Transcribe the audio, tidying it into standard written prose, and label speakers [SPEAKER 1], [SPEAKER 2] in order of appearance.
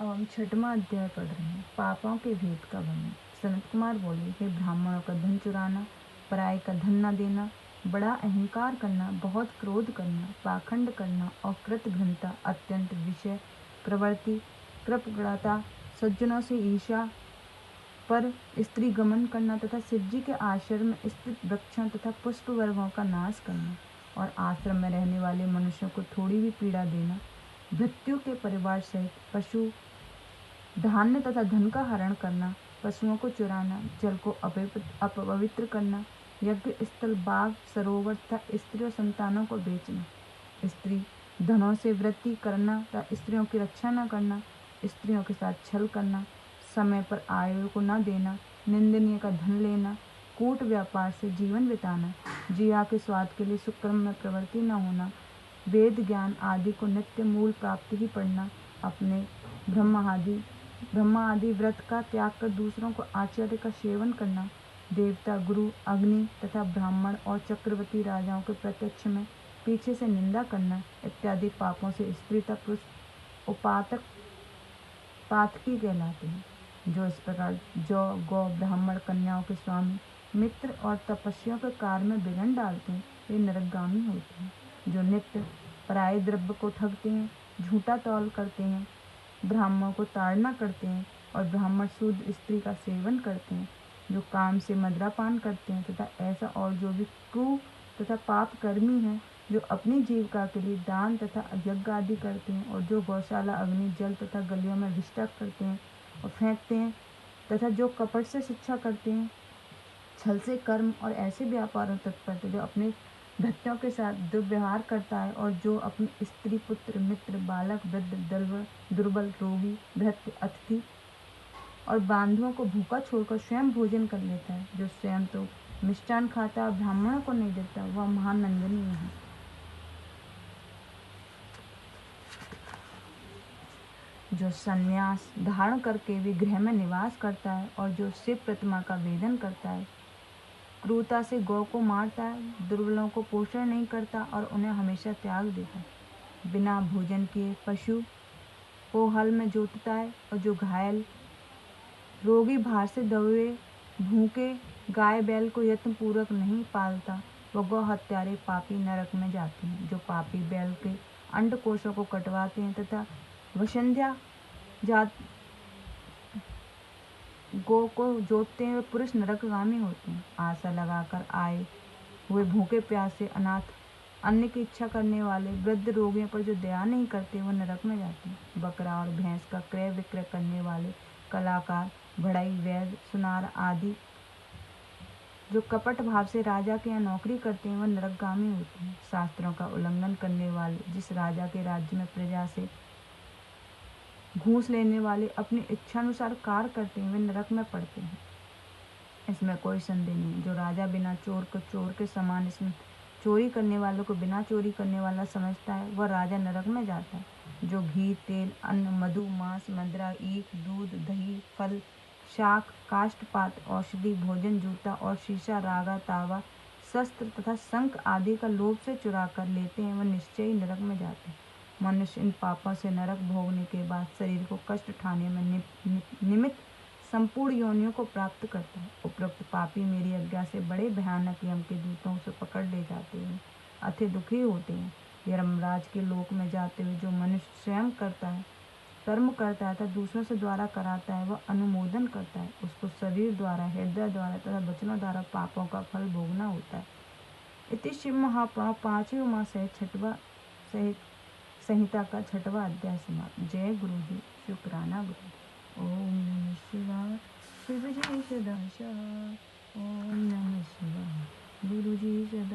[SPEAKER 1] अब हम छठवां अध्याय पढ़ रहे हैं, पापों के भेद का वर्णन। सनत कुमार बोले, हे ब्राह्मणों का धन चुराना, पराये का धन न देना, बड़ा अहंकार करना, बहुत क्रोध करना, पाखंड करना और कृतघ्नता, अत्यंत विषय प्रवृत्ति, कृपणता, सज्जनों से ईर्ष्या, पर स्त्री गमन करना तथा शिवजी के आश्रम में स्थित वृक्षों तथा पुष्प वर्गों का नाश करना और आश्रम में रहने वाले मनुष्यों को थोड़ी भी पीड़ा देना, भृत्यु के परिवार सहित पशु, धान्य तथा धन का हरण करना, पशुओं को चुराना, जल को अपवित्र करना, यज्ञ स्थल, बाग, सरोवर तथा स्त्री और संतानों को बेचना, स्त्री धनों से वृत्ति करना तथा स्त्रियों की रक्षा न करना, स्त्रियों के साथ छल करना, समय पर आय को न देना, निंदनीय का धन लेना, कूट व्यापार से जीवन बिताना, जिया के स्वाद के लिए सुकर्म में प्रवृत्ति न होना, वेद ज्ञान आदि को नित्य मूल प्राप्ति ही पढ़ना, अपने ब्रह्मा आदि व्रत का त्याग कर दूसरों को आचार्य का सेवन करना, देवता, गुरु, अग्नि तथा ब्राह्मण और चक्रवर्ती राजाओं के प्रत्यक्ष में पीछे से निंदा करना इत्यादि पापों से स्त्री तथा पुरुष पातकी कहलाते हैं। जो इस प्रकार जौ, गौ, ब्राह्मण, कन्याओं के स्वामी, मित्र और तपस्वियों के कार्य में विघ्न डालते हैं, वे नरकगामी होते हैं। जो नित्य पराये द्रव्य को ठगते हैं, झूठा तौल करते हैं, ब्राह्मणों को ताड़ना करते हैं और ब्राह्मण शूद्र स्त्री का सेवन करते हैं, जो काम से मदिरापान करते हैं तथा ऐसा और जो भी क्रूर तथा पाप कर्मी हैं, जो अपनी जीविका के लिए दान तथा यज्ञ आदि करते हैं और जो गौशाला, अग्नि, जल तथा गलियों में विष्टा करते हैं और फेंकते हैं तथा जो कपट से शिक्षा करते हैं, छल से कर्म और ऐसे व्यापारों तत्पर जो अपने भृत्यों के साथ दुर्व्यवहार करता है और जो अपने स्त्री, पुत्र, मित्र, बालक, वृद्ध, दुर्बल, रोगी, भृत्य, अतिथि और बांधुओं को भूखा छोड़कर स्वयं भोजन कर लेता है, जो स्वयं तो मिष्टान खाता और ब्राह्मणों को नहीं देता, वह महान निंदनीय है। जो संन्यास धारण करके भी गृह में निवास करता है और जो शिव प्रतिमा का वेदन करता है, क्रूरता से गौ को मारता है, दुर्बलों को पोषण नहीं करता और उन्हें हमेशा त्याग देता है, बिना भोजन किए पशु को हल में जोतता है और जो घायल, रोगी, भार से दबे, भूखे गाय बैल को यत्नपूर्वक नहीं पालता, वह गौ हत्यारे पापी नरक में जाते हैं। जो पापी बैल के अंडकोशों को कटवाते हैं तथा वसंध्या जात गौ को जोतते हैं, वे पुरुष नरकगामी होते हैं। आशा लगाकर आए हुए भूखे प्यासे, अनाथ, अन्न की इच्छा करने वाले, वृद्ध, रोगियों पर जो दया नहीं करते, वह नरक में जाते हैं। बकरा और भैंस का क्रय विक्रय करने वाले, कलाकार, बढ़ई, वैद्य, सुनार आदि जो कपट भाव से राजा के यहाँ नौकरी करते हैं, वह नरकगामी होते हैं। शास्त्रों का उल्लंघन करने वाले, जिस राजा के राज्य में प्रजा से घूस लेने वाले अपनी इच्छानुसार कार्य करते हैं, वे नरक में पड़ते हैं। इसमें कोई संदेह नहीं। जो राजा बिना चोर को चोर के समान, इसमें चोरी करने वालों को बिना चोरी करने वाला समझता है, वह राजा नरक में जाता है। जो घी, तेल, अन्न, मधु, मांस, मदिरा, ईख, दूध, दही, फल, शाक, काष्ठपात, औषधि, भोजन, जूता और शीशा, रागा, तावा, शस्त्र तथा शंख आदि का लोभ से चुरा कर लेते हैं, वह निश्चय ही नरक में जाते हैं। मनुष्य इन पापों से नरक भोगने के बाद शरीर को कष्ट उठाने में निमित्त संपूर्ण योनियों को प्राप्त करता है। उपरोक्त पापी मेरी आज्ञा से बड़े भयानक यम के दूतों से पकड़ ले जाते हैं, अति दुखी होते हैं। यमराज के लोक में जाते हुए जो मनुष्य स्वयं करता है, कर्म करता है तथा दूसरों से द्वारा कराता है, वह अनुमोदन करता है, उसको शरीर द्वारा, हृदय द्वारा तथा वचनों द्वारा पापों का फल भोगना होता है। इति शिव महापुराण 5वीं उमा सहित संहिता का 6वां अध्याय समाप्त। जय गुरु जी, शुक्राना गुरु जी। ओम नमः शिवाय। शिव जी सदा ओम नमः शिवाय। गुरु जी सदा।